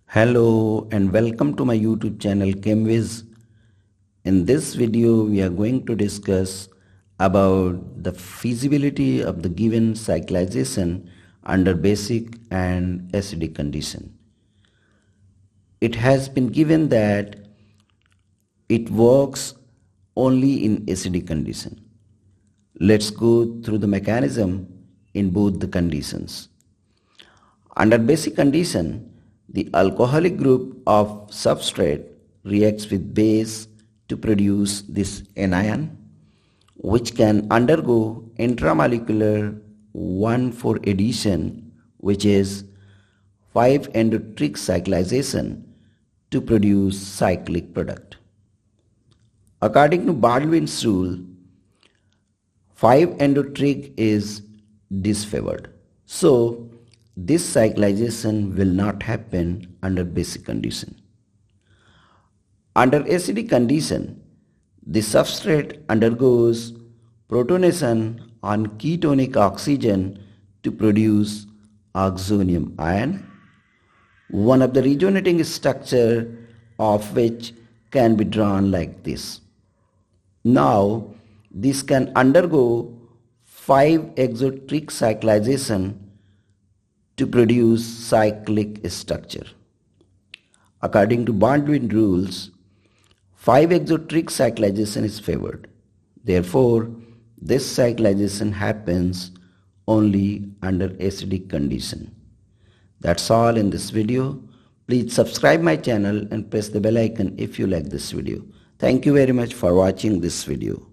Hello and welcome to my YouTube channel ChemWis. In this video we are going to discuss about the feasibility of the given cyclization under basic and acidic condition. It has been given that it works only in acidic condition. Let's go through the mechanism in both the conditions. Under basic condition, the alcoholic group of substrate reacts with base to produce this anion, which can undergo intramolecular 1,4 addition, which is 5 Endo-Trig cyclization to produce cyclic product. According to Baldwin's rule, 5 Endo-Trig is disfavored. So, this cyclization will not happen under basic condition. Under acidic condition, the substrate undergoes protonation on ketonic oxygen to produce oxonium ion, one of the resonating structure of which can be drawn like this. Now, this can undergo 5 Exo-Trig cyclization to produce cyclic structure. According to Baldwin rules, 5 Exo-Trig cyclization is favored. Therefore, this cyclization happens only under acidic condition. That's all in this video. Please subscribe my channel and press the bell icon if you like this video. Thank you very much for watching this video.